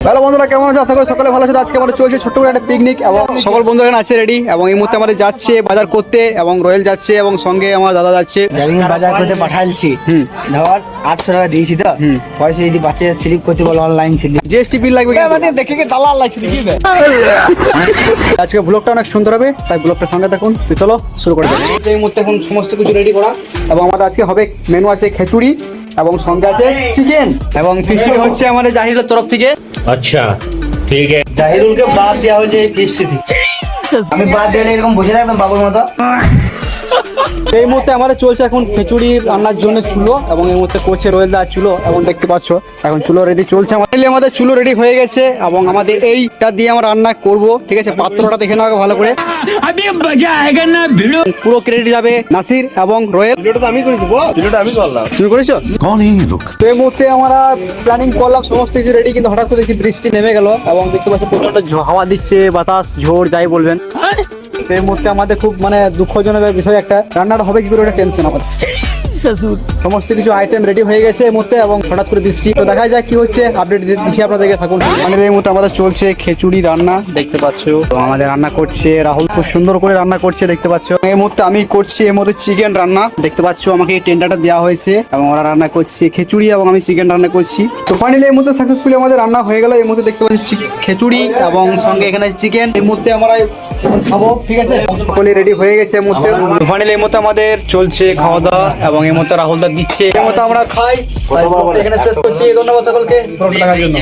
Hello বন্ধুরা, কেমন আছে? আশা করি সকলে ভালো আছে। আজকে আমাদের চলছে ছোট্ট করে একটা পিকনিক এবং সকল বন্ধুরা এখানে আছে রেডি এবং এই মুহূর্তে আমাদের যাচ্ছে বাজার করতে এবং রয়েল যাচ্ছে এবং সঙ্গে আমার দাদা যাচ্ছে। বাজার করতে পাঠাইছি, ধর 800 টাকা দিয়েছি তো পয়সা যদি বাঁচে স্লিপ করতে বলো, অনলাইন স্লিপ জিএসটি বিল লাগবে কিন্তু। দেখে দালাল লাগছে দেখি। আজকে ব্লগটা অনেক সুন্দর হবে, তাই ব্লগটা সঙ্গে থাকুন। তো চলো শুরু করে দেবো। এই মুহূর্তে এখন সমস্ত কিছু রেডি করা এবং আমাদের আজকে হবে মেনু আছে খিচুড়ি এবং সঙ্গে আছে চিকেন এবং ফিশিং হচ্ছে আমাদের জাহিরের তরফ থেকে। अच्छा ठीक है। জাহিরুলকে বাদ দেওয়া হয়েছে এই ফিস্ট থেকে। আমি বাদ দিয়ে এরকম বসে থাকতাম বাবুর মতো। এই মুহূর্তে আমাদের চলছে এখন খিচুড়ি রান্নার জন্য চুলো এবং এই মুহূর্তে করছে রোয়েল দা চুলো এবং দেখতে পাচ্ছ এখন চুলো রেডি চলছে। আমাদের চুলো রেডি হয়ে গেছে এবং আমাদের এইটা দিয়ে আমরা রান্না করব। ঠিক আছে, পাত্রটা দেখে নাও ভালো করে। পুরো ক্রেডিট যাবে নাসির এবং রোয়েল। ভিডিওটা তো আমি করেছি, ভিডিওটা আমি করলাম। তুমি করেছো? कौन है ये लोग? তো এই মুহূর্তে আমরা প্ল্যানিং করলাম সমস্ত কিছু রেডি, কিন্তু হঠাৎ করে দেখি বৃষ্টি নেমে গেল এবং দেখতে পাচ্ছ প্রচন্ড হাওয়া দিচ্ছে, বাতাস, ঝড় যাই বলবেন। তো এই মুহূর্তে আমাদের খুব দুঃখজনক বিষয় একটা, রান্নাটা হবে কি করে ওটা টেনশন আমাদের। সমস্ত কিছু আইটেম রেডি হয়ে গেছে এই মুহূর্তে এবং হঠাৎ করে বৃষ্টি। তো দেখা যাক কি হচ্ছে, আপডেট দিচ্ছি আপনাদেরকে, থাকুন। এই মুহূর্তে আমাদের চলছে খিচুড়ি রান্না দেখতে পাচ্ছ। তো আমাদের রান্না করছে রাহুল, খুব সুন্দর করে রান্না করছে দেখতে পাচ্ছ। এই মুহূর্তে আমি করছি এই মুহূর্তে চিকেন রান্না দেখতে পাচ্ছ। আমাকে এই টেন্ডারটা দেওয়া হয়েছে এবং ওরা রান্না করছে খিচুড়ি এবং আমি চিকেন রান্না করছি। তো ফাইনালি এই মুহূর্তে সাকসেসফুলি আমাদের রান্না হয়ে গেল। এই মুহূর্তে দেখতে পাচ্ছি খিচুড়ি এবং সঙ্গে এখানে চিকেন। এই মুহূর্তে আমরা খাবো, ঠিক আছে, সকলে রেডি হয়ে গেছে এই মুহূর্তে। ফাইনালি এই মুহূর্তে আমাদের চলছে খাওয়া দাওয়া এবং এই মুহূর্তে রাহুল দা দিচ্ছে। এই মুহূর্তে আমরা খাই, এখানে শেষ করছি। ধন্যবাদ সকলকে দেখার জন্য।